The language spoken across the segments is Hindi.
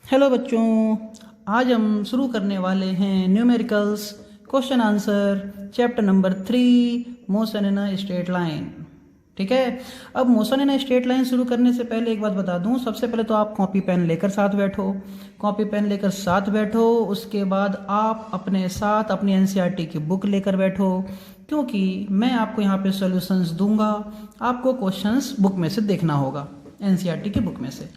हेलो बच्चों, आज हम शुरू करने वाले हैं numericals question answer chapter number 3 motion in a straight line. ठीक है। अब motion in a straight line शुरू करने से पहले एक बात बता दूं। सबसे पहले तो आप कॉपी पेन लेकर साथ बैठो। कॉपी पेन लेकर साथ बैठो, उसके बाद आप अपने साथ अपनी एनसीईआरटी की बुक लेकर बैठो, क्योंकि मैं आपको यहाँ पे सॉल्यूशंस दूंगा। आपको क्वेश्चंस बुक में से देखना होगा, एनसीईआरटी की बुक में से।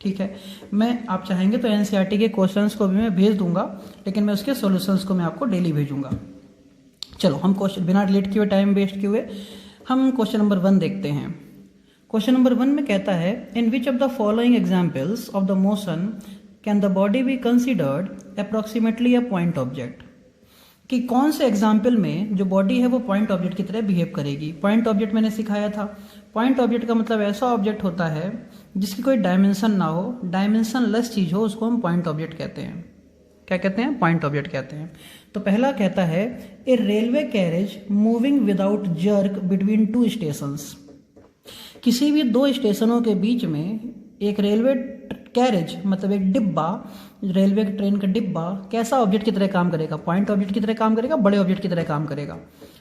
ठीक है। मैं आप चाहेंगे तो एनसीईआरटी के क्वेश्चंस को भी मैं भेज दूंगा, लेकिन मैं उसके सॉल्यूशंस को मैं आपको डेली भेजूंगा। चलो हम क्वेश्चन बिना लेट किए हुए, टाइम वेस्ट किए हुए, हम क्वेश्चन नंबर 1 देखते हैं। क्वेश्चन नंबर 1 में कहता है, in which of the following examples of the motion can the body be considered approximately a point object. कि कौन से एग्जाम्पल में जो बॉडी है वो पॉइंट ऑब्जेक्ट की तरह बिहेव करेगी। पॉइंट ऑब्जेक्ट मैंने सिखाया था। पॉइंट ऑब्जेक्ट का मतलब ऐसा ऑब्जेक्ट होता है जिसकी कोई डायमेंशन ना हो, डायमेंशन लेस चीज हो, उसको हम पॉइंट ऑब्जेक्ट कहते हैं। क्या कहते हैं? पॉइंट ऑब्जेक्ट कहते हैं। तो पहला कहता है, a railway carriage moving without jerk between two stations. किसी भी दो स्टेशनों के बीच में एक रेलवे कैरेज मतलब एक डिब्बा, रेलवे ट्रेन का डिब्बा कैसा ऑब्जेक्ट की तरह काम करेगा? पॉइंट ऑब्जेक्ट की तरह काम करेगा, बड़े ऑब्जेक्ट की तरह काम करेगा।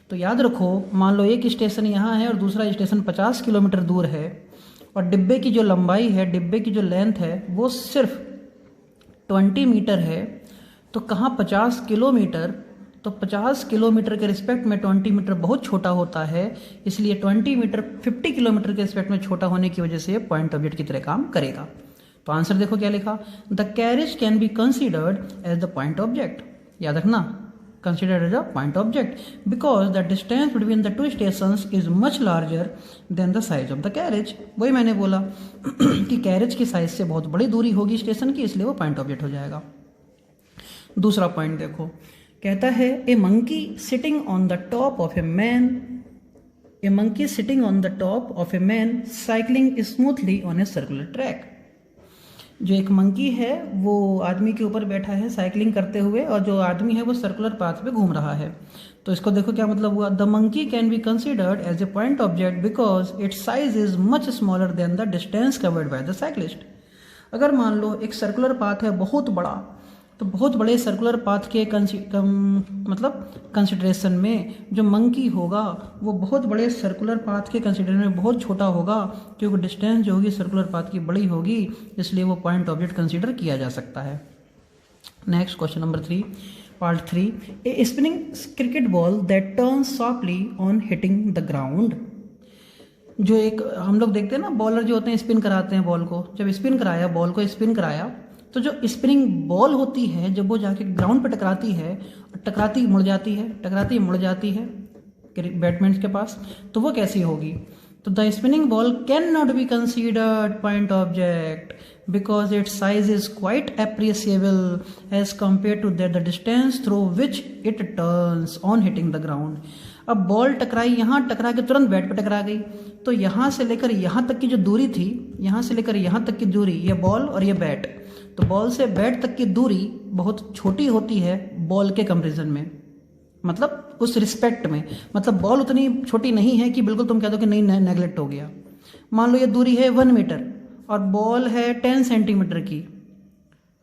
तो याद रखो, मान लो एक स्टेशन यहाँ है और दूसरा स्टेशन 50 किलोमीटर दूर है, और डिब्बे की जो लंबाई है, डिब्बे की जो लेंथ है वो सिर्फ 20 मीटर है। तो कहाँ 50 किलोमीटर, तो 50 किलोमीटर के रिस्पेक्ट में 20 मीटर बहुत छोटा होता है, इसलिए 20 मीटर 50 किलोमीटर के रिस्पेक्ट में छोटा होने की वजह से पॉइंट ऑब्जेक्ट की तरह काम करेगा। तो आंसर देखो क्या लिखा, the carriage can be considered as the point object. याद रखना, considered as a point object because the distance between the two stations is much larger than the size of the carriage. वही मैंने बोला कि कैरेज की साइज से बहुत बड़ी दूरी होगी स्टेशन की, इसलिए वो पॉइंट ऑब्जेक्ट हो जाएगा। दूसरा पॉइंट देखो, कहता है, a monkey sitting on the top of a man, a monkey sitting on the top of a man cycling smoothly on a circular track. जो एक मंकी है वो आदमी के ऊपर बैठा है साइकिलिंग करते हुए, और जो आदमी है वो सर्कुलर पाथ पे घूम रहा है। तो इसको देखो क्या मतलब हुआ, the monkey can be considered as a point object because its size is much smaller than the distance covered by the cyclist. अगर मान लो एक सर्कुलर पाथ है बहुत बड़ा, तो बहुत बड़े सर्कुलर पाथ के कंसिडरेशन में जो मंकी होगा वो बहुत बड़े सर्कुलर पाथ के कंसिडरेशन में बहुत छोटा होगा, क्योंकि डिस्टेंस जो होगी सर्कुलर पाथ की बड़ी होगी, इसलिए वो पॉइंट ऑब्जेक्ट कंसीडर किया जा सकता है। Next question number 3, part 3, a spinning cricket ball that turns softly on hitting the ground. जो एक हम लोग देखते हैं ना, बॉलर जो होते हैं स्पिन कराते हैं बॉल को, जब स्पिन कराया, बॉल को स्पिन कराया, तो जो स्पिनिंग बॉल होती है जब वो जाके ग्राउंड पर टकराती है, टकराती मुड़ जाती है, टकराती मुड़ जाती है बैट्समैन के पास, तो वो कैसी होगी? तो the spinning ball can not be considered point object because its size is quite appreciable as compare to that the distance through which it turns on hitting the ground. अब बॉल टकराई, यहाँ टकरा के तुरंत बैट पे टकरा गई, तो यहाँ से लेकर यहाँ तक की जो दूरी थी, यहाँ से लेकर यहाँ तक की दूरी, ये बॉल और ये बैट, तो बॉल से बैट तक की दूरी बहुत छोटी होती है बॉल के कंपैरिजन में, मतलब उस रिस्पेक्ट में, मतलब बॉल उतनी छोटी नहीं है कि बिल्कुल तुम कह दो कि नहीं नेगलेक्ट हो गया। मान लो ये दूरी है 1 मीटर और बॉल है 10 सेंटीमीटर की।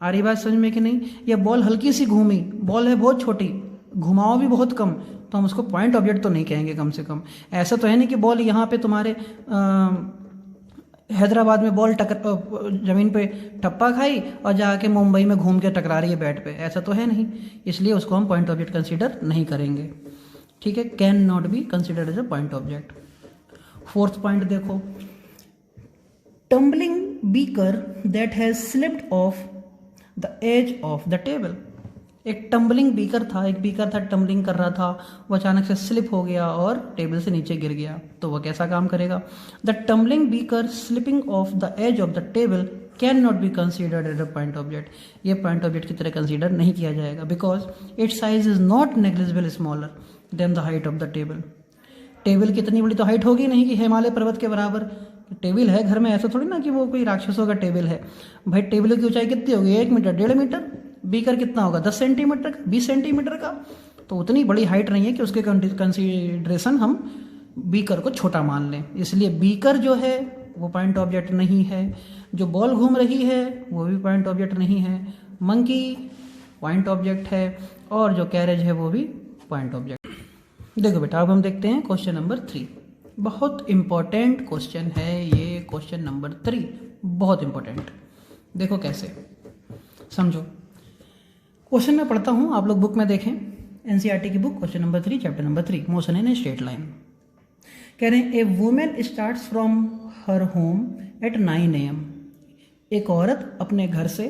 आ रही बात समझ में कि नहीं? ये बॉल हल्की सी घूमी, बॉल है बहुत छोटी, घुमाओ भी बहुत कम, तो हम उसको पॉइंट ऑब्जेक्ट तो नहीं कहेंगे कम से कम। ऐसा तो है नहीं कि बॉल यहाँ पे तुम्हारे हैदराबाद में बॉल जमीन पे टप्पा खाई और जाके मुंबई में घूम के टकरा रही है बैट पे, ऐसा तो है नहीं, इसलिए उसको हम पॉइंट ऑब्जेक्ट कंसीडर नहीं करेंगे। ठीक है, can not be considered as a point object. Fourth point देखो, tumbling beaker that has slipped off the edge of the table. एक टम्बलिंग बीकर था, एक बीकर था टम्बलिंग कर रहा था, वो अचानक से स्लिप हो गया और टेबल से नीचे गिर गया, तो वह कैसा काम करेगा? The tumbling beaker slipping off the edge of the table can not be considered as a point object. ये पॉइंट ऑब्जेक्ट की तरह कंसीडर नहीं किया जाएगा because its size is not negligible smaller than the height of the table. Table कितनी बड़ी तो हाइट होगी नहीं कि हिमालय पर्वत के बराबर टेबल है घर में, ऐसा थोड़ी ना कि वो कोई राक्षसों का टेबल है। भाई टेबल की ऊंचाई कितनी होगी? 1 मीटर, 1.5 मीटर। बीकर कितना होगा? 10 सेंटीमीटर, 20 सेंटीमीटर का। तो उतनी बड़ी हाइट नहीं है कि उसके कंसीडरेशन हम बीकर को छोटा मान लें, इसलिए बीकर जो है वो पॉइंट ऑब्जेक्ट नहीं है, जो बॉल घूम रही है वो भी पॉइंट ऑब्जेक्ट नहीं है, मंकी पॉइंट ऑब्जेक्ट है, और जो कैरेज है वो भी पॉइंट ऑब्जेक्ट। देखो बेटा, अब हम देखते हैं क्वेश्चन नंबर 3। बहुत इंपॉर्टेंट क्वेश्चन है ये, क्वेश्चन नंबर 3 बहुत इंपॉर्टेंट। देखो कैसे, समझो। क्वेश्चन मैं पढ़ता हूँ, आप लोग बुक में देखें, एनसीईआरटी की book, question number 3 chapter number 3, motion in a straight line. कह रहे हैं a women starts from her home at 9 AM। एक औरत अपने घर से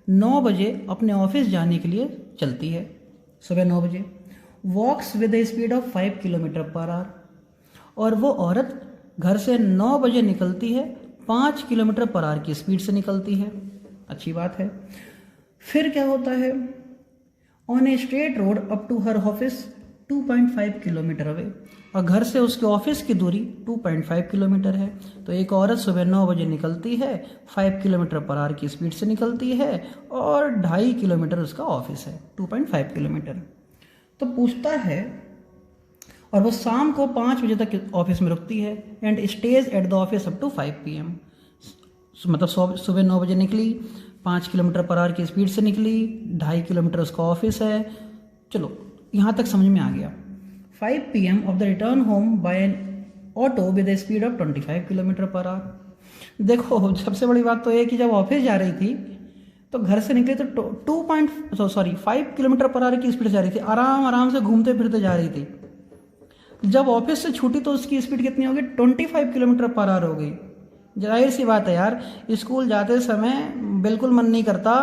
9 बजे अपने ऑफिस जाने के लिए चलती है, सुबह 9 बजे। Walks with a speed of 5 km/h। और वो औरत घर से 9 बजे निकलती है, 5 km/h की स्पीड से निकलती है, अच्छी बात है। फिर क्या होता है, on a straight road up to her office 2.5 km away. और घर से उसके ऑफिस की दूरी 2.5 km है। तो एक औरत सुबह 9 बजे निकलती है, 5 km/h की स्पीड से निकलती है, और 2.5 किलोमीटर उसका ऑफिस है, 2.5 किलोमीटर। तो पूछता है, और वो शाम को 5 बजे तक ऑफिस में रुकती है, and stage at the office up to 5 PM। मतलब सुबह 9 बजे निकली, 5 km/h की स्पीड से निकली, 2.5 किलोमीटर उसका ऑफिस है। चलो यहाँ तक समझ में आ गया। 5 PM of the return home by an auto with a speed of 25 km/h। देखो सबसे बड़ी बात तो ये कि जब ऑफिस जा रही थी तो घर से निकली तो 5 km/h की स्पीड से जा रही थी, आराम से घूमते फिरते जा रही थी। जब ऑफिस से छूटी तो उसकी स्पीड कितनी हो गई, 25 km/h हो गई। जाहिर सी बात है यार, स्कूल जाते समय बिल्कुल मन नहीं करता,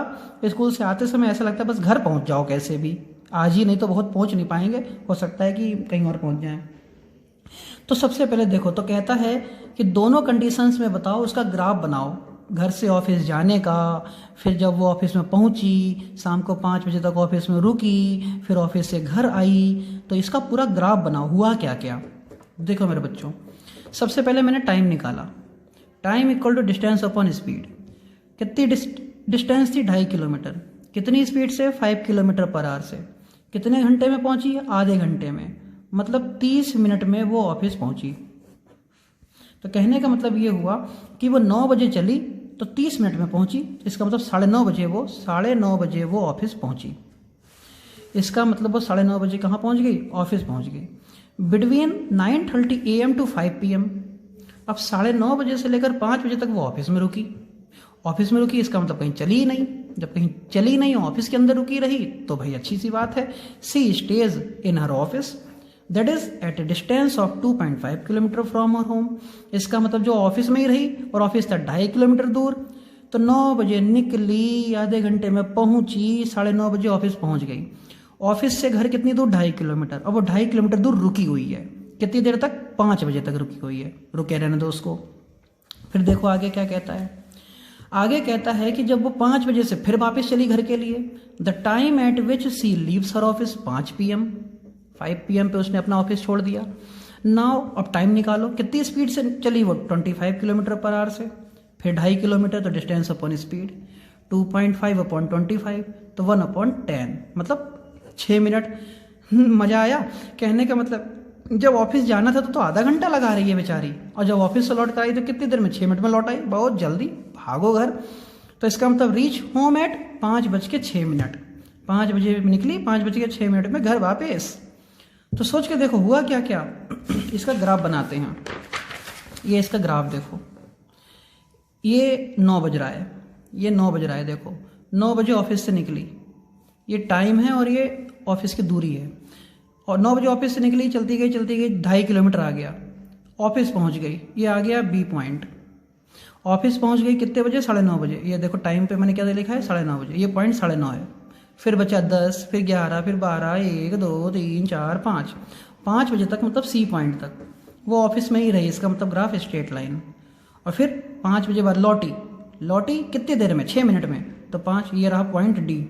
स्कूल से आते समय ऐसा लगता है बस घर पहुंच जाओ कैसे भी, आज ही नहीं तो बहुत पहुंच नहीं पाएंगे, हो सकता है कि कहीं और पहुंच जाएं। तो सबसे पहले देखो, तो कहता है कि दोनों कंडीशंस में बताओ, उसका ग्राफ बनाओ, घर से ऑफिस जाने का, फिर जब वो ऑफिस में पहुंची, शाम को 5 बजे तक ऑफिस में रुकी, फिर ऑफिस से घर आई, तो इसका पूरा ग्राफ बनाओ, हुआ क्या क्या। देखो मेरे बच्चों, सबसे पहले मैंने टाइम निकाला, time equal to distance upon speed. कितनी डिस्टेंस थी, 2.5 किलोमीटर। कितनी स्पीड से, 5 km/h से। कितने घंटे में पहुंची, आधे घंटे में, मतलब 30 मिनट में वो ऑफिस पहुंची। तो कहने का मतलब ये हुआ कि वो 9 बजे चली तो 30 मिनट में पहुंची, इसका मतलब 9:30 बजे वो ऑफिस पहुंची। इसका मतलब वो 9:30 बजे कहाँ पहुंच गई, ऑफिस पहुंच गई। Between 9:30 AM to 5 PM। अब 9:30 बजे से लेकर 5 बजे तक वो ऑफिस में रुकी। ऑफिस में रुकी इसका मतलब कहीं चली ही नहीं। जब कहीं चली नहीं, ऑफिस के अंदर रुकी रही, तो भाई अच्छी सी बात है। She stage in her office that is at a distance of 2.5 kilometre from her home. इसका मतलब जो ऑफिस में ही रही और ऑफिस था 2.5 किलोमीटर दूर। तो 9 बजे निकली, आधे घंटे में पहुंची, 9:30 बजे ऑफिस पहुंच गई। ऑफिस से घर कितनी दूर, 2.5 किलोमीटर। अब वो 2.5 किलोमीटर दूर रुकी हुई है, कितनी देर तक, 5 बजे तक रुकी हुई है। रुके रहने दो उसको। फिर देखो आगे क्या कहता है। आगे कहता है कि जब वो 5 बजे से फिर वापस चली घर के लिए, the time at which she leaves her office 5 PM। 5 PM पे उसने अपना ऑफिस छोड़ दिया। नाउ अब टाइम निकालो, कितनी स्पीड से चली वो, 25 km/h से। फिर 2.5 किलोमीटर, तो डिस्टेंस अपॉन स्पीड 2.5 अपॉन 25, तो 1/10, मतलब 6 मिनट। मजा आया। कहने का मतलब जब ऑफिस जाना था तो आधा घंटा लगा रही है बेचारी, और जब ऑफिस से लौट कर आई तो कितनी देर में, 6 मिनट में लौट आई। बहुत जल्दी, भागो घर। तो इसका मतलब रीच होम एट 5:06। 5 बजे निकली, 5:06 में घर वापस। तो सोच के देखो हुआ क्या क्या। इसका ग्राफ बनाते हैं। ये इसका ग्राफ देखो, ये 9 बज रहा है, ये 9 बज रहा है। देखो 9 बजे ऑफिस से निकली, ये टाइम है और ये ऑफिस की दूरी है। और 9 बजे ऑफिस से निकली, चलती गई 2.5 किलोमीटर आ गया, ऑफिस पहुंच गई। ये आ गया B पॉइंट। ऑफिस पहुंच गई कितने बजे, 9:30 बजे। ये देखो टाइम पे मैंने क्या लिखा है, 9:30 बजे। ये पॉइंट 9:30 है। फिर बचा 10, फिर 11, फिर 12, 1, 2, 3, 4, 5। 5 बजे तक मतलब C पॉइंट तक वो ऑफिस में ही रही। इसका मतलब ग्राफ स्ट्रेट लाइन। और फिर 5 बजे बाद लौटी कितनी देर में, 6 मिनट में। तो 5, ये रहा पॉइंट D।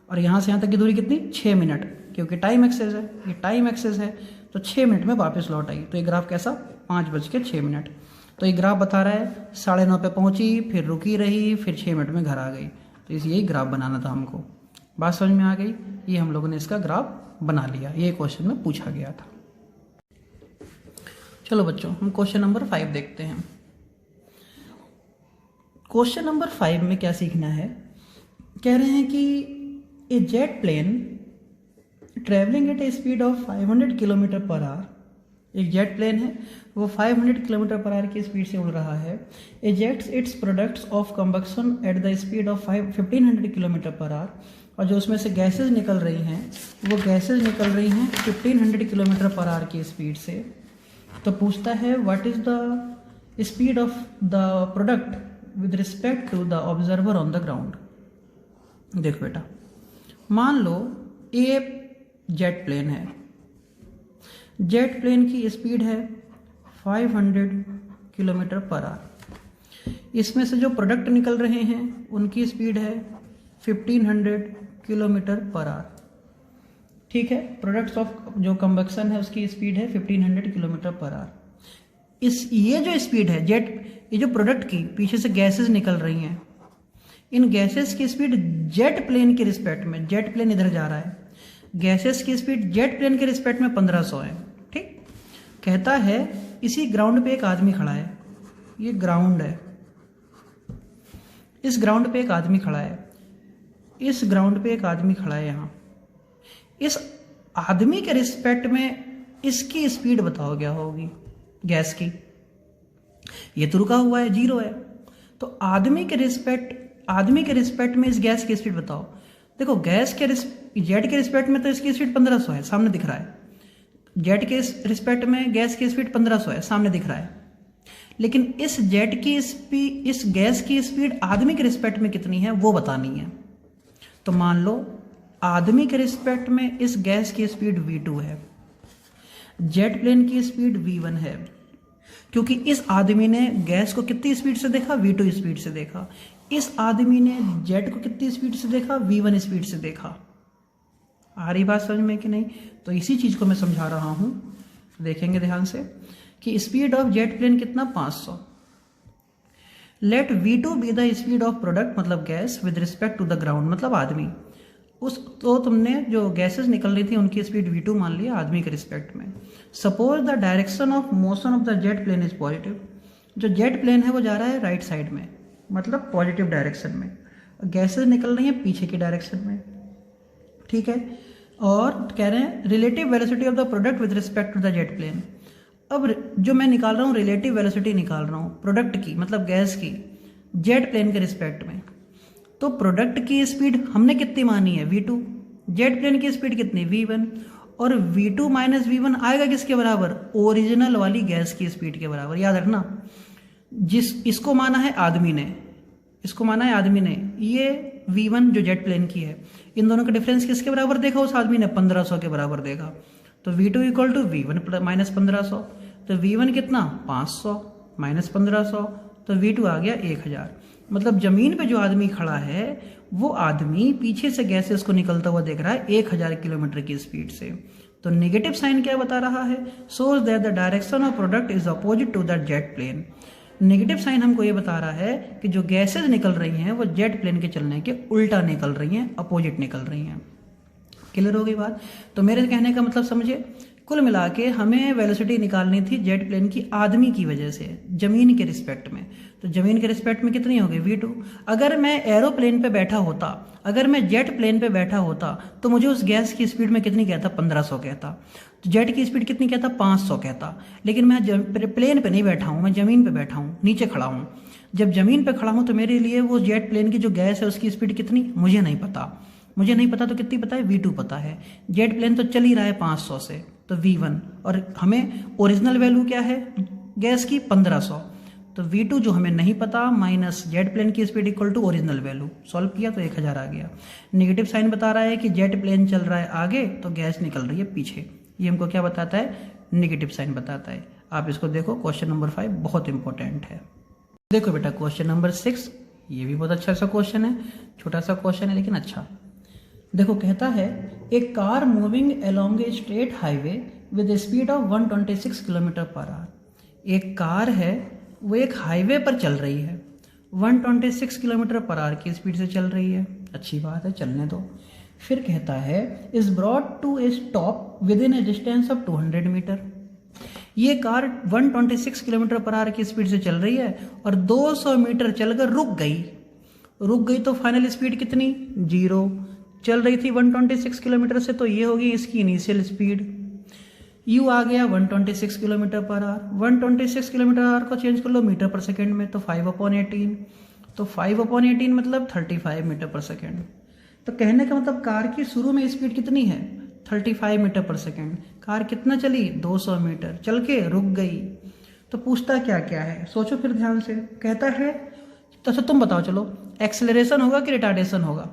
और यहाँ से यहाँ तक की दूरी कितनी, 6 मिनट, क्योंकि टाइम एक्सेस है, ये टाइम एक्सेस है। तो 6 मिनट में वापस लौट आई। तो ये ग्राफ कैसा, 5:06। तो ये ग्राफ बता रहा है 9:30 पे पहुंची, फिर रुकी रही, फिर 6 मिनट में घर आ गई। तो यही ग्राफ बनाना था हमको। बात समझ में आ गई। ये हम लोगों ने इसका ग्राफ बना लिया, ये क्वेश्चन में पूछा गया था। चलो बच्चों, हम क्वेश्चन नंबर 5 देखते हैं। क्वेश्चन नंबर 5 में क्या सीखना है, कह रहे हैं कि a jet plane travelling at a speed of 500 kilometre per hour, एक जेट प्लेन है वो 500 किलोमीटर पर आवर की स्पीड से उड़ रहा है, ejects its products of combustion at the speed of 1500 kilometre per hour, और जो उसमें से गैसेज निकल रही हैं वो गैसेज निकल रही हैं 1500 किलोमीटर पर आवर की स्पीड से। तो पूछता है what is the speed of the product with respect to the observer on the ground. देखो बेटा, मान लो ए जेट प्लेन है, जेट प्लेन की स्पीड है 500 किलोमीटर पर आवर, इसमें से जो प्रोडक्ट निकल रहे हैं उनकी स्पीड है 1500 किलोमीटर पर आवर। ठीक है, प्रोडक्ट्स ऑफ जो कंबक्शन है उसकी स्पीड है 1500 किलोमीटर पर आवर। ये जो स्पीड है जेट, ये जो प्रोडक्ट की पीछे से गैसेस निकल रही हैं, इन गैसेस की स्पीड जेट प्लेन के रिस्पेक्ट में, जेट प्लेन इधर जा रहा है, गैसेस की स्पीड जेट प्लेन के रिस्पेक्ट में 1500 है। ठीक, कहता है इसी ग्राउंड पे एक आदमी खड़ा है, ये ग्राउंड है, इस ग्राउंड पे एक आदमी खड़ा है, इस ग्राउंड पे एक आदमी खड़ा है यहाँ, इस आदमी के रिस्पेक्ट में इसकी स्पीड बताओ क्या होगी गैस की। ये तो रुका हुआ है, 0 है, तो आदमी के रिस्पेक्ट में इस गैस की स्पीड बताओ। देखो गैस के जेट के रिस्पेक्ट में तो इसकी स्पीड 1500 है, सामने दिख रहा है, जेट के रिस्पेक्ट में गैस की स्पीड 1500 है, सामने दिख रहा है, लेकिन इस जेट की स्पीड, इस गैस की स्पीड आदमी के रिस्पेक्ट में कितनी है वो बतानी है। तो मान लो आदमी के रिस्पेक्ट में इस गैस की स्पीड v2 है, जेट प्लेन की स्पीड v1 है, क्योंकि इस आदमी ने गैस को कितनी स्पीड से देखा, v2 स्पीड से देखा, इस आदमी ने जेट को कितनी स्पीड से देखा, v1 स्पीड से देखा। आ रही बात समझ में कि नहीं? तो इसी चीज को मैं समझा रहा हूं, देखेंगे ध्यान से कि स्पीड ऑफ जेट प्लेन कितना 500। Let v2 be the speed of product मतलब gas with respect to the ground मतलब आदमी। तो तुमने जो गैसेस निकल रही थी उनकी स्पीड v2 मान लिया आदमी के रिस्पेक्ट में। Suppose the direction of motion of the jet plane is positive, जो जेट प्लेन है वो जा रहा है राइट साइड में, मतलब पॉजिटिव डायरेक्शन में, गैसेस निकल रही हैं पीछे की डायरेक्शन में। ठीक है, और कह रहे हैं relative velocity of the product with respect to the jet plane. अब जो मैं निकाल रहा हूँ रिलेटिव वेलोसिटी निकाल रहा हूँ प्रोडक्ट की मतलब गैस की जेट प्लेन के रिस्पेक्ट में। तो प्रोडक्ट की स्पीड हमने कितनी मानी है v2, जेट प्लेन की स्पीड कितनी v1, और v2 माइनस v1 आएगा किसके बराबर, ओरिजिनल वाली गैस की स्पीड के बराबर। याद रखना, इसको माना है आदमी ने, इसको माना है आदमी ने, ये v1 जो जेट प्लेन की है, इन दोनों का डिफरेंस किसके बराबर देखा उस आदमी ने, 1500 के बराबर देखा। तो v2 equal to v1 minus 1500, तो v1 कितना 500 माइनस 1500, तो v2 आ गया 1000। मतलब जमीन पे जो आदमी खड़ा है वो आदमी पीछे से गैसेस को निकलता हुआ देख रहा है 1000 किलोमीटर की स्पीड से। तो नेगेटिव साइन क्या बता रहा है, shows that the direction of product is opposite to the jet plane. Negative sign हमको ये बता रहा है कि जो गैसेस निकल रही हैं वो जेट प्लेन के चलने के उल्टा निकल रही हैं, अपोजिट निकल रही हैं। क्लियर हो गई बात? तो मेरे कहने का मतलब समझे, कुल मिला के हमें वेलोसिटी निकालनी थी जेट प्लेन की आदमी की वजह से जमीन के रिस्पेक्ट में। तो जमीन के रिस्पेक्ट में कितनी हो गई v2। अगर मैं एरोप्लेन पे बैठा होता, अगर मैं जेट प्लेन पे बैठा होता तो मुझे उस गैस की स्पीड में कितनी कहता, 1500 कहता। तो जेट की स्पीड कितनी कहता, 500 कहता। लेकिन मैं प्लेन पे नहीं बैठा हूँ, मैं जमीन पे बैठा हूँ, नीचे खड़ा हूँ। जब जमीन पे खड़ा हूँ तो मेरे लिए वो जेट प्लेन की जो गैस है उसकी स्पीड कितनी मुझे नहीं पता, मुझे नहीं पता तो कितनी पता है, v2 पता है। जेट प्लेन तो चल ही रहा है 500 से, तो v1, और हमें ओरिजिनल वैल्यू क्या है गैस की 1500, तो v2 जो हमें नहीं पता माइनस जेट प्लेन की speed equal to original value, solve किया तो 1000 आ गया। नेगेटिव साइन बता रहा है कि जेट प्लेन चल रहा है आगे तो गैस निकल रही है पीछे, ये हमको क्या बताता है, नेगेटिव साइन बताता है। आप इसको देखो, क्वेश्चन नंबर 5 बहुत इंपॉर्टेंट है। देखो बेटा क्वेश्चन नंबर 6, ये भी बहुत अच्छा सा क्वेश्चन है, छोटा सा क्वेश्चन है लेकिन अच्छा। देखो कहता है a car moving along a straight highway with speed of 126 kilometre per hour. एक कार है वो एक हाईवे पर चल रही है, 126 किलोमीटर पर आवर की स्पीड से चल रही है, अच्छी बात है, चलने दो। फिर कहता है is brought to a stop with in a distance of 200 metre. ये कार 126 किलोमीटर पर आवर की स्पीड से चल रही है और 200 मीटर चलकर रुक गई तो फाइनल स्पीड कितनी? 0। चल रही थी 126 किलोमीटर से, तो ये होगी इसकी इनिशियल स्पीड। u आ गया 126 kilometre per our. 126 kilometre our को चेंज कर लो मीटर पर सेकेंड में, तो 5/18। तो 5/18 मतलब 35 मीटर पर सेकेंड। तो कहने का मतलब कार की शुरू में स्पीड कितनी है? 35 मीटर पर सेकेंड। कार कितना चली? 200 मीटर चल के रुक गई। तो पूछता क्या क्या है, सोचो फिर ध्यान से। कहता है तो अच्छा तुम बताओ, चलो एक्सेलरेशन होगा कि रिटार्डेशन होगा?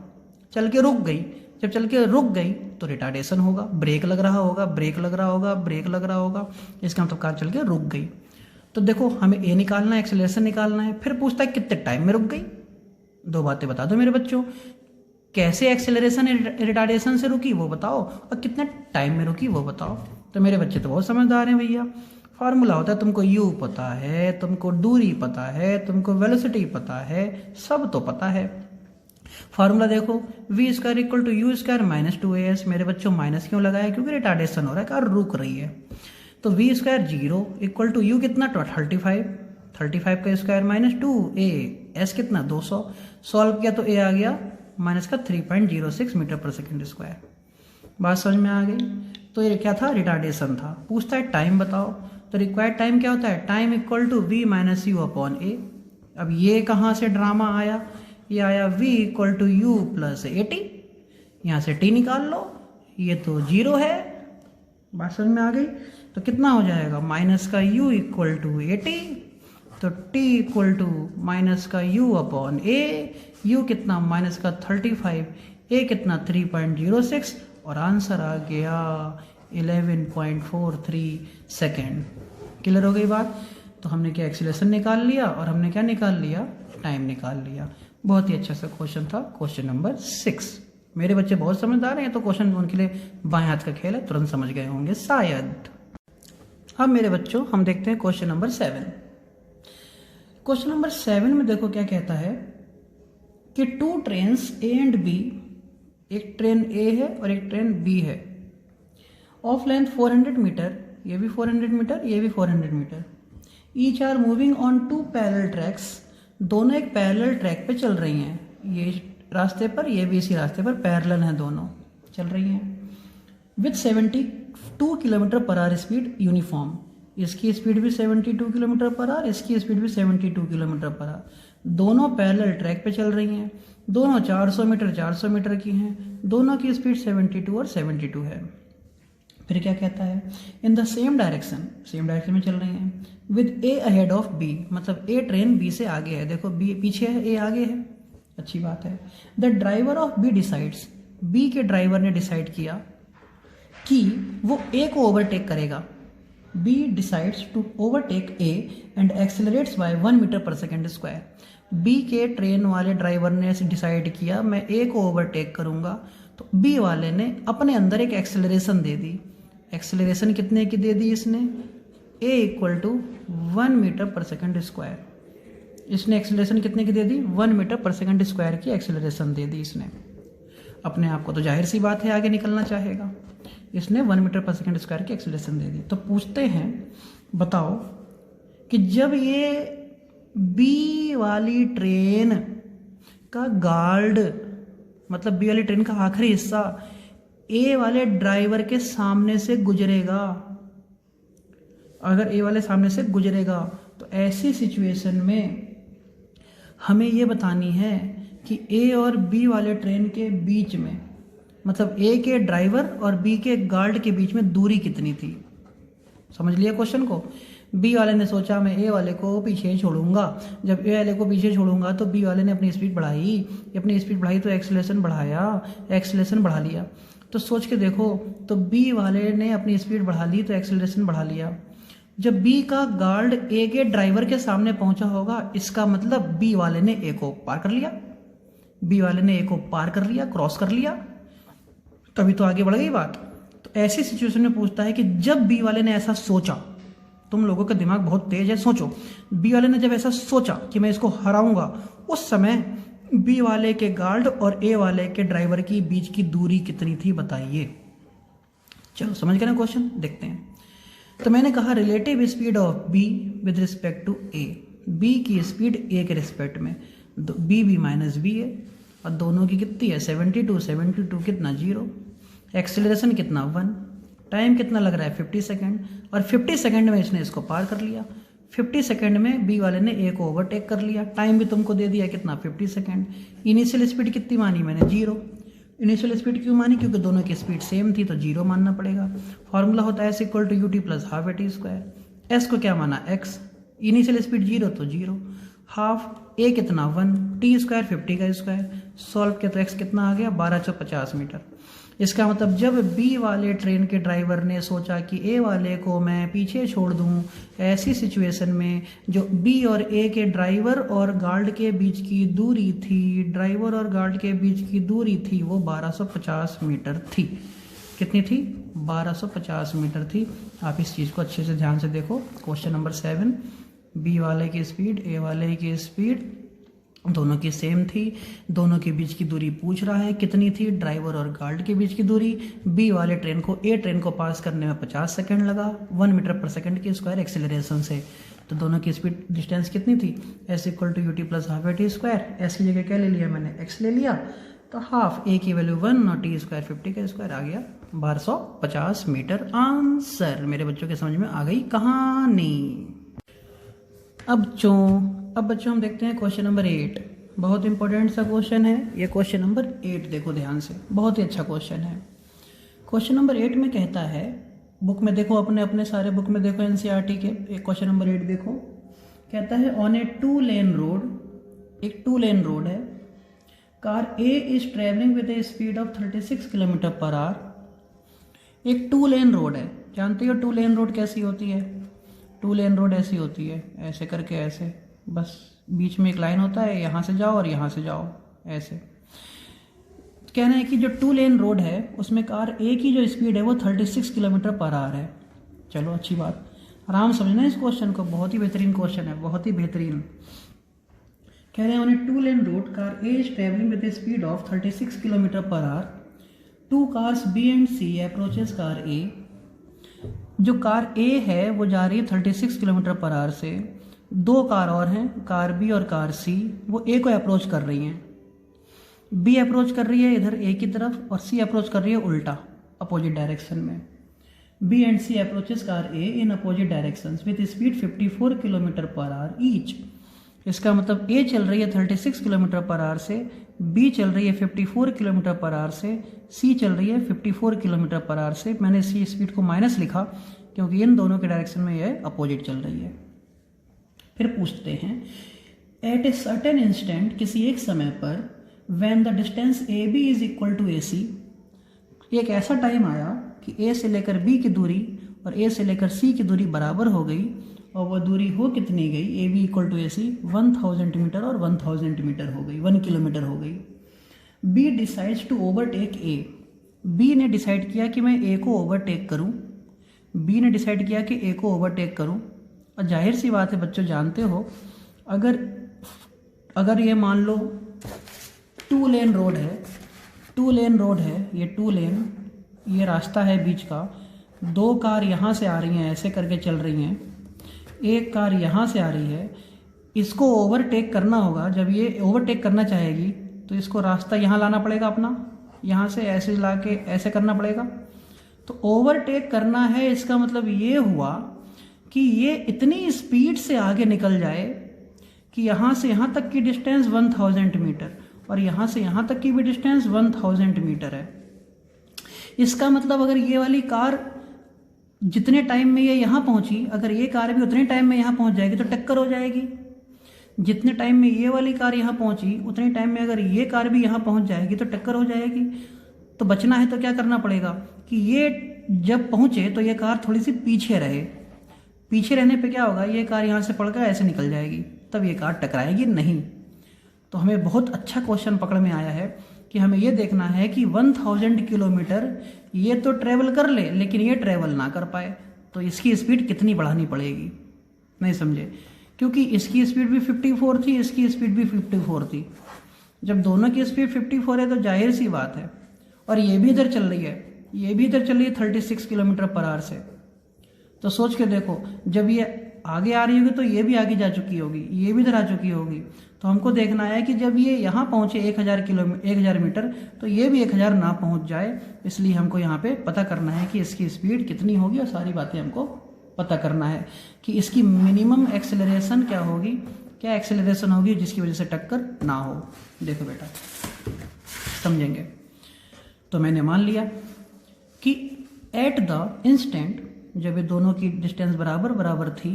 चल के रुक गई, जब चल के रुक गई तो रिटार्डेशन होगा, ब्रेक लग रहा होगा, ब्रेक लग रहा होगा, ब्रेक लग रहा होगा, इसका मतलब कार चल के रुक गई। तो देखो हमें ए निकालना है, एक्सेलरेशन निकालना है। फिर पूछता है कितने टाइम में रुक गई। दो बातें बता दो मेरे बच्चों, कैसे एक्सेलरेशन रिटार्डेशन से रुकी वो बताओ, और कितने टाइम में रुकी वो बताओ। तो मेरे बच्चे तो बहुत समझदार हैं भैया। फार्मूला होता है, तुमको u पता है, तुमको दूरी पता है, तुमको वेलोसिटी पता है, सब तो पता है। फार्मूला देखो, v² equal to u² - 2as। मेरे बच्चों माइनस क्यों लगाया? क्योंकि रिटार्डेशन हो रहा है, कार रुक रही है। तो v² 0 इक्वल टू u कितना? 35 का स्क्वायर - 2a, s कितना? 200। सॉल्व किया तो a आ गया माइनस का 3.06 मीटर पर सेकेंड स्क्वायर। बात समझ में आ गई? तो ये क्या था? रिटार्डेशन था। पूछता है टाइम बताओ, तो रिक्वायर्ड टाइम क्या होता है? Time equal to v - u/a। अब ये कहाँ से ड्रामा आया? ये आया v इक्वल टू u + 80। यहाँ से t निकाल लो, ये तो 0 है। बात समझ में आ गई? तो कितना हो जाएगा? माइनस का u इक्वल टू 80, तो t इक्वल टू माइनस का u/a। u कितना? माइनस का 35, a कितना? 3.06, और आंसर आ गया 11.43 सेकेंड। क्लियर हो गई बात? तो हमने क्या एक्सीलरेशन निकाल लिया और हमने क्या निकाल लिया? टाइम निकाल लिया। बहुत ही अच्छा सा क्वेश्चन था, क्वेश्चन नंबर 6। मेरे बच्चे बहुत समझदार हैं, तो क्वेश्चन उनके लिए बाएं हाथ का खेल है, तुरंत समझ गए होंगे शायद। अब मेरे बच्चों हम देखते हैं क्वेश्चन नंबर 7। क्वेश्चन नंबर 7 में देखो क्या कहता है कि 2 ट्रेन्स A एंड B, एक ट्रेन A है और एक ट्रेन B है, ऑफ लेंथ 400 मीटर, ये भी 400 मीटर, ये भी 400 metre, each are moving on 2 parallel tracks. दोनों एक पैरेलल ट्रैक पे चल रही हैं, ये रास्ते पर, ये भी इसी रास्ते पर, पैरेलल हैं, दोनों चल रही हैं with 72 kilometre per our speed uniform. इसकी स्पीड भी 72 किलोमीटर पर आवर, इसकी स्पीड भी 72 किलोमीटर पर आवर। दोनों पैरेलल ट्रैक पे चल रही हैं, दोनों 400 मीटर की हैं, दोनों की स्पीड 72 और 72 है। फिर क्या कहता है? इन द सेम डायरेक्शन में चल रही हैं, with A ahead of B, मतलब ए ट्रेन बी से आगे है। देखो बी पीछे है, ए आगे है, अच्छी बात है। The driver of B decides, B के ड्राइवर ने डिसाइड किया कि वो ए को ओवरटेक करेगा। B decides to overtake A and accelerates by 1 metre per second square. B के ट्रेन वाले ड्राइवर ने डिसाइड किया मैं ए को ओवरटेक करूंगा, तो बी वाले ने अपने अंदर एक एक्सेलरेशन दे दी। एक्सेलरेशन कितने की दे दी इसने? a equal to 1 metre per second square. इसने एक्सेलरेशन कितने की दे दी? 1 मीटर पर सेकेंड स्क्वायर की एक्सेलरेशन दे दी इसने। अपने आप को तो जाहिर सी बात है आगे निकलना चाहेगा, इसने 1 मीटर पर सेकेंड स्क्वायर की एक्सेलरेशन दे दी। तो पूछते हैं बताओ कि जब ये बी वाली ट्रेन का गार्ड, मतलब बी वाली ट्रेन का आखिरी हिस्सा ए वाले ड्राइवर के सामने से गुजरेगा, अगर ए वाले सामने से गुजरेगा, तो ऐसी सिचुएशन में हमें ये बतानी है कि ए और बी वाले ट्रेन के बीच में, मतलब ए के ड्राइवर और बी के गार्ड के बीच में दूरी कितनी थी। समझ लिया क्वेश्चन को? बी वाले ने सोचा मैं ए वाले को पीछे छोड़ूंगा, जब ए वाले को पीछे छोड़ूंगा तो बी वाले ने अपनी स्पीड बढ़ाई, अपनी स्पीड बढ़ाई तो एक्सेलरेशन बढ़ा लिया। तो सोच के देखो, तो बी वाले ने अपनी स्पीड बढ़ा ली तो एक्सेलरेशन बढ़ा लिया। जब बी का गार्ड ए के ड्राइवर के सामने पहुंचा होगा, इसका मतलब बी वाले ने ए को पार कर लिया, क्रॉस कर लिया, तभी तो आगे बढ़ गई बात। तो ऐसी सिचुएशन में पूछता है कि जब बी वाले ने ऐसा सोचा, तुम लोगों का दिमाग बहुत तेज है, सोचो, बी वाले ने जब ऐसा सोचा कि मैं इसको हराऊंगा, उस समय बी वाले के गार्ड और ए वाले के ड्राइवर की बीच की दूरी कितनी थी बताइए। चलो समझ गए ना क्वेश्चन? देखते हैं। तो मैंने कहा relative speed of B with respect to A, B की स्पीड ए के रिस्पेक्ट में, बी माइनस बी है और दोनों की कितनी है 72, 72 कितना 0, एक्सेलरेशन कितना 1, टाइम कितना लग रहा है 50 सेकेंड, और 50 सेकेंड में इसने इसको पार कर लिया। 50 सेकेंड में बी वाले ने ए को ओवरटेक कर लिया। टाइम भी तुमको दे दिया कितना 50 सेकेंड। इनिशियल स्पीड कितनी मानी मैंने 0। इनिशियल स्पीड क्यों मानी? क्योंकि दोनों की स्पीड सेम थी तो 0 मानना पड़ेगा। फॉर्मूला होता है S=UT + ½ AT²। एस को क्या माना x, इनिशियल स्पीड 0 तो 0, हाफ ए कितना 1, t² 50 का स्क्वायर, सॉल्व किया तो x कितना आ गया 1250 मीटर। इसका मतलब जब बी वाले ट्रेन के ड्राइवर ने सोचा कि ए वाले को मैं पीछे छोड़ दूं, ऐसी सिचुएशन में जो बी और ए के ड्राइवर और गार्ड के बीच की दूरी थी, ड्राइवर और गार्ड के बीच की दूरी थी वो 1250 मीटर थी। कितनी थी? 1250 मीटर थी। आप इस चीज़ को अच्छे से ध्यान से देखो। क्वेश्चन नंबर 7, बी वाले की स्पीड ए वाले की स्पीड दोनों की सेम थी, दोनों के बीच की दूरी पूछ रहा है कितनी थी, ड्राइवर और गार्ड के बीच की दूरी। बी वाले ट्रेन को ए ट्रेन को पास करने में 50 सेकंड लगा, 1 मीटर पर सेकंड की स्क्वायर एक्सेलरेशन से। तो दोनों की स्पीड डिस्टेंस कितनी थी? S=UT + ½ AT²। एस की जगह क्या ले लिया मैंने? x ले लिया, तो हाफ ए की वैल्यू 1 और t² 50 का स्क्वायर आ गया 1250 मीटर। आंसर मेरे बच्चों के समझ में आ गई कहानी। अब बच्चों हम देखते हैं क्वेश्चन नंबर 8। बहुत इंपॉर्टेंट सा क्वेश्चन है ये। क्वेश्चन नंबर 8 देखो ध्यान से, बहुत ही अच्छा क्वेश्चन है। क्वेश्चन नंबर 8 में कहता है, बुक में देखो, अपने सारे बुक में देखो NCERT के, एक क्वेश्चन नंबर 8 देखो। कहता है ऑन ए 2 लेन रोड, एक 2 लेन रोड है, car A is travelling with a speed of 36 km/h। एक 2 लेन रोड है, जानते हो 2 लेन रोड कैसी होती है? 2 लेन रोड ऐसी होती है, ऐसे करके ऐसे, बस बीच में एक लाइन होता है, यहाँ से जाओ और यहाँ से जाओ ऐसे। कहना है कि जो 2 लेन रोड है उसमें कार ए की जो स्पीड है वो 36 km/h है। चलो अच्छी बात, आराम समझना इस क्वेश्चन को, बहुत ही बेहतरीन क्वेश्चन है, बहुत ही बेहतरीन। कह रहे हैं on a 2 lane road car A is travelling with a speed of 36 km/h। 2 cars B and C approaches car A. जो कार ए है वो जा रही है 36 km/h से। 2 कार और हैं, कार बी और कार सी, वो ए को अप्रोच कर रही हैं। बी अप्रोच कर रही है इधर ए की तरफ और सी अप्रोच कर रही है उल्टा, अपोजिट डायरेक्शन में। B and C approaches car A in opposite directions with speed 54 km/h each. इसका मतलब ए चल रही है 36 km/h से, बी चल रही है 54 km/h से, सी चल रही है 54 km/h से। मैंने सी स्पीड को माइनस लिखा क्योंकि इन दोनों के डायरेक्शन में यह अपोजिट चल रही है। फिर पूछते हैं एट ए सर्टेन इंस्टेंट, किसी एक समय पर, when the distance A B is equal to A C, एक ऐसा टाइम आया कि ए से लेकर बी की दूरी और ए से लेकर सी की दूरी बराबर हो गई, और वह दूरी हो कितनी गई? A B equal to A C 1000 metre और 1000 मीटर हो गई, 1 किलोमीटर हो गई। B decides to overtake A. B ने डिसाइड किया कि मैं ए को ओवरटेक करूं। बी ने डिसाइड किया कि ए को ओवरटेक करूं। और जाहिर सी बात है बच्चों, जानते हो, अगर ये मान लो 2 लेन रोड है, 2 लेन रोड है, ये 2 लेन, ये रास्ता है बीच का, 2 कार यहाँ से आ रही हैं, ऐसे करके चल रही हैं, एक कार यहाँ से आ रही है, इसको ओवरटेक करना होगा। जब ये ओवरटेक करना चाहेगी तो इसको रास्ता यहाँ लाना पड़ेगा अपना, यहाँ से ऐसे ला के ऐसे करना पड़ेगा। तो ओवरटेक करना है, इसका मतलब ये हुआ कि ये इतनी स्पीड से आगे निकल जाए कि यहाँ से यहाँ तक की डिस्टेंस 1000 मीटर और यहाँ से यहाँ तक की भी डिस्टेंस 1000 मीटर है। इसका मतलब अगर ये वाली कार जितने टाइम में ये यहाँ पहुँची, अगर ये कार भी उतने टाइम में यहाँ पहुँच जाएगी तो टक्कर हो जाएगी। जितने टाइम में ये वाली कार यहाँ पहुँची उतने टाइम में अगर ये कार भी यहाँ पहुँच जाएगी तो टक्कर हो जाएगी। तो बचना है तो क्या करना पड़ेगा कि ये जब पहुँचे तो ये कार थोड़ी सी पीछे रहे। पीछे रहने पे क्या होगा, ये कार यहाँ से पड़कर ऐसे निकल जाएगी, तब ये कार टकराएगी नहीं। तो हमें बहुत अच्छा क्वेश्चन पकड़ में आया है कि हमें ये देखना है कि 1000 किलोमीटर ये तो ट्रेवल कर ले लेकिन ये ट्रेवल ना कर पाए, तो इसकी स्पीड कितनी बढ़ानी पड़ेगी। नहीं समझे? क्योंकि इसकी स्पीड भी 54 थी, इसकी स्पीड भी 54 थी। जब दोनों की स्पीड 54 है तो जाहिर सी बात है, और ये भी इधर चल रही है, ये भी इधर चल रही है 36 km/h से, तो सोच के देखो, जब ये आगे आ रही होगी तो ये भी आगे जा चुकी होगी, ये भी इधर आ चुकी होगी। तो हमको देखना है कि जब ये यहाँ पहुँचे 1000 मीटर, तो ये भी 1000 ना पहुँच जाए। इसलिए हमको यहाँ पे पता करना है कि इसकी स्पीड कितनी होगी, और सारी बातें हमको पता करना है कि इसकी मिनिमम एक्सेलरेशन क्या होगी, क्या एक्सेलरेशन होगी जिसकी वजह से टक्कर ना हो। देखो बेटा, समझेंगे। तो मैंने मान लिया कि एट द इंस्टेंट, जब ये दोनों की डिस्टेंस बराबर बराबर थी,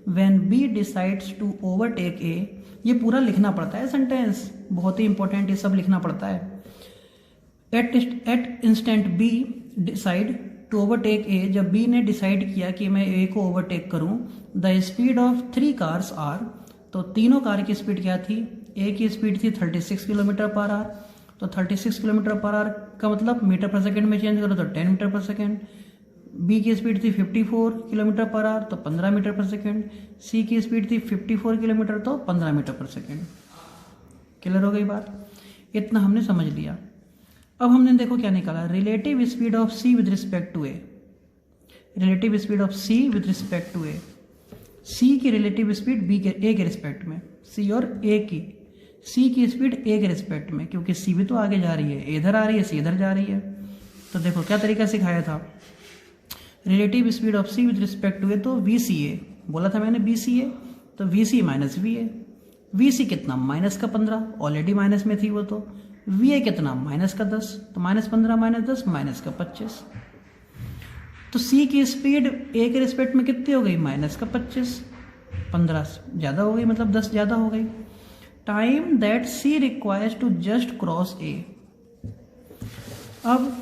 when B decides to overtake A, ये पूरा लिखना पड़ता है सेंटेंस, बहुत ही इंपॉर्टेंट, ये सब लिखना पड़ता है। At instant B decide to overtake A, जब बी ने डिसाइड किया कि मैं ए को ओवरटेक करूं, the speed of 3 cars are, तो तीनों कार की स्पीड क्या थी, ए की स्पीड थी 36 किलोमीटर पर आवर, तो 36 किलोमीटर पर आवर का मतलब मीटर पर सेकंड में चेंज करो तो 10 मीटर पर सेकंड। बी की स्पीड थी 54 किलोमीटर पर आवर, तो 15 मीटर पर सेकंड। सी की स्पीड थी 54 किलोमीटर, तो 15 मीटर पर सेकंड। क्लियर हो गई बात? इतना हमने समझ लिया। अब हमने देखो क्या निकाला, relative speed of C with respect to A. Relative speed of C with respect to A, C की रिलेटिव स्पीड बी के ए के रिस्पेक्ट में, सी और ए की, सी की स्पीड ए के रिस्पेक्ट में, क्योंकि सी भी तो आगे जा रही है, इधर आ रही है, सी इधर जा रही है। तो देखो क्या तरीका सिखाया था, relative speed of C with respect to A, तो वी सी ए बोला था मैंने, बी सी ए, तो V C minus V A. V C कितना, माइनस का 15, ऑलरेडी माइनस में थी वो, तो वी ए कितना, माइनस का 10, तो माइनस 15 माइनस 10 माइनस का 25। तो सी की स्पीड ए के रिस्पेक्ट में कितनी हो गई, माइनस का 25, 15 ज़्यादा हो गई, मतलब 10 ज़्यादा हो गई। Time that C requires to just cross A, अब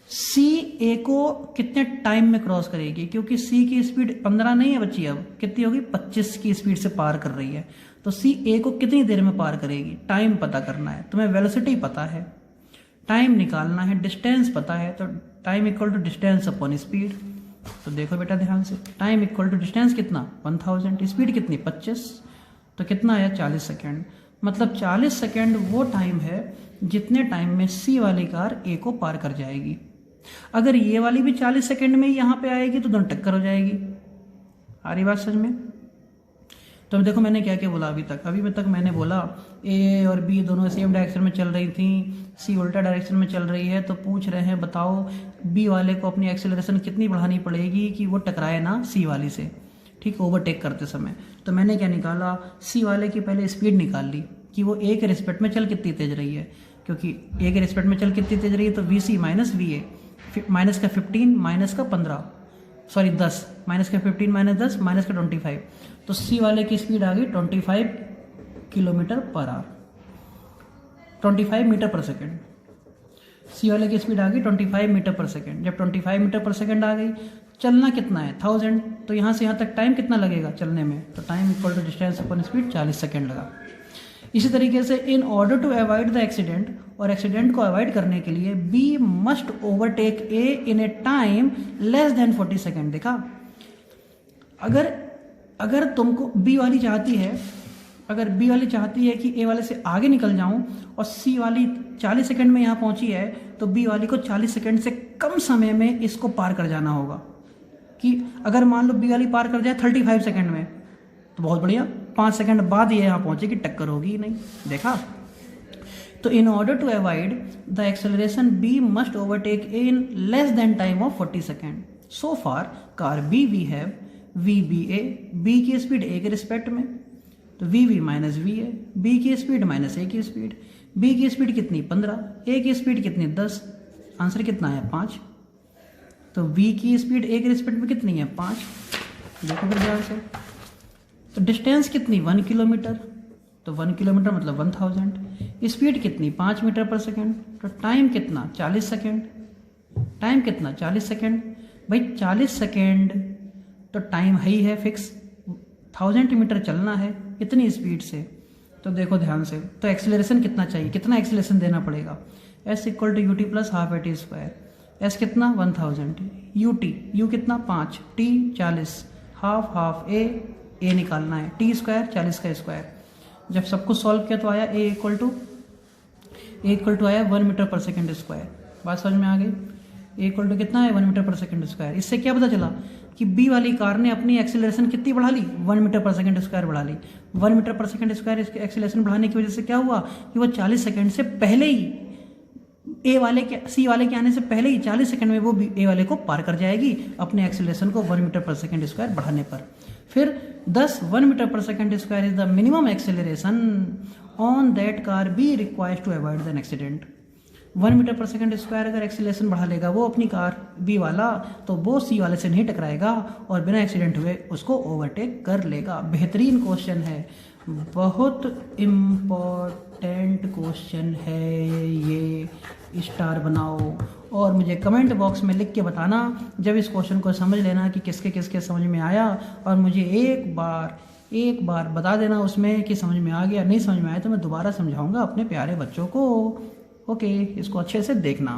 सी ए को कितने टाइम में क्रॉस करेगी, क्योंकि सी की स्पीड 15 नहीं है बच्ची, अब कितनी होगी, 25 की स्पीड से पार कर रही है। तो सी ए को कितनी देर में पार करेगी, टाइम पता करना है। तुम्हें वेलोसिटी पता है, टाइम निकालना है, डिस्टेंस पता है, तो time equal to distance upon speed. तो देखो बेटा ध्यान से, टाइम इक्वल टू डिस्टेंस कितना, 1000, स्पीड कितनी 25, तो कितना आया 40 सेकेंड। मतलब 40 सेकेंड वो टाइम है जितने टाइम में सी वाली कार ए को पार कर जाएगी। अगर ये वाली भी 40 सेकेंड में यहाँ पे आएगी तो दोनों टक्कर हो जाएगी। आ रही बात समझ में? तो देखो मैंने क्या क्या बोला अभी तक मैंने बोला ए और बी दोनों सेम डायरेक्शन में चल रही थी, सी उल्टा डायरेक्शन में चल रही है। तो पूछ रहे हैं बताओ बी वाले को अपनी एक्सेलरेशन कितनी बढ़ानी पड़ेगी कि वो टकराए ना सी वाली से, ठीक, ओवरटेक करते समय। तो मैंने क्या निकाला, सी वाले की पहले स्पीड निकाल ली कि वो ए के रिस्पेक्ट में चल कितनी तेज रही है, क्योंकि ए के रिस्पेक्ट में चल कितनी तेज रही है, तो V C minus V A, minus का 15 माइनस का 15 सॉरी 10 माइनस का 15 माइनस 10 माइनस का 25। तो सी वाले की स्पीड आ गई 25 kilometre per our, 25 metre per second. सी वाले की स्पीड आ गई 25 मीटर पर सेकेंड। जब 25 मीटर पर सेकेंड आ गई, चलना कितना है 1000, तो यहाँ से यहाँ तक टाइम कितना लगेगा चलने में, तो time equal to distance upon speed 40 second लगा। इसी तरीके से in order to avoid the accident, और एक्सीडेंट को अवॉइड करने के लिए B must overtake A in a time less than 40 second. देखा, अगर तुमको बी वाली चाहती है, अगर बी वाली चाहती है कि ए वाले से आगे निकल जाऊं और सी वाली 40 सेकंड में यहाँ पहुंची है, तो बी वाली को 40 सेकंड से कम समय में इसको पार कर जाना होगा। कि अगर मान लो बी वाली पार कर जाए 35 सेकंड में, तो बहुत बढ़िया, 5 सेकंड बाद ये यहाँ पहुंचेगी, टक्कर होगी ही नहीं। देखा, तो in order to avoid the acceleration B must overtake A in less than time of 40 second. So for car B we have V B A, B की स्पीड ए के रिस्पेक्ट में, तो V V minus V A, B की स्पीड माइनस ए की स्पीड। बी की स्पीड कितनी 15, ए की स्पीड कितनी 10, आंसर कितना है 5। तो वी की स्पीड ए के रिस्पेक्ट में कितनी है 5। देखो फिर ध्यान से, तो डिस्टेंस कितनी 1 किलोमीटर, तो 1 किलोमीटर मतलब 1000। स्पीड कितनी 5 मीटर पर सेकेंड, तो टाइम कितना 40 सेकेंड। टाइम कितना 40 सेकेंड, भाई 40 सेकेंड तो टाइम ही है फिक्स, 1000 मीटर चलना है इतनी स्पीड से। तो देखो ध्यान से, तो एक्सेलरेशन कितना चाहिए, कितना एक्सेलरेशन देना पड़ेगा, S equal to U T plus half A T square. S कितना 1000, यू टी, यू कितना 5, टी 40, हाफ ए निकालना है, टी स्क्वायर 40 का स्क्वायर। जब सब कुछ सॉल्व किया तो आया ए इक्वल टू आया 1 मीटर पर सेकेंड स्क्वायर। बात समझ में आ गई, ए इक्वल टू कितना है 1 मीटर पर सेकेंड स्क्वायर। इससे क्या पता चला, कि बी वाली कार ने अपनी एक्सीलरेशन कितनी बढ़ा ली, 1 मीटर पर सेकंड स्क्वायर बढ़ा ली। 1 मीटर पर सेकंड स्क्वायर एक्सीलरेशन बढ़ाने की वजह से क्या हुआ कि वो 40 सेकंड से पहले ही सी वाले के आने से पहले ही 40 सेकंड में वो ए वाले को पार कर जाएगी अपने एक्सीलरेशन को 1 मीटर पर सेकंड स्क्वायर बढ़ाने पर। फिर 1 मीटर पर second square is the minimum acceleration on that car B requires to avoid an accident. 1 metre पर सेकंड स्क्वायर अगर एक्सीलरेशन बढ़ा लेगा वो अपनी कार बी वाला, तो वो सी वाले से नहीं टकराएगा और बिना एक्सीडेंट हुए उसको ओवरटेक कर लेगा। बेहतरीन क्वेश्चन है, बहुत इम्पोर्टेंट क्वेश्चन है ये, स्टार बनाओ और मुझे कमेंट बॉक्स में लिख के बताना जब इस क्वेश्चन को समझ लेना कि किसके किसके समझ में आया, और मुझे एक बार बता देना उसमें कि समझ में आ गया। नहीं समझ में आया तो मैं दोबारा समझाऊंगा अपने प्यारे बच्चों को। ओके, इसको अच्छे से देखना।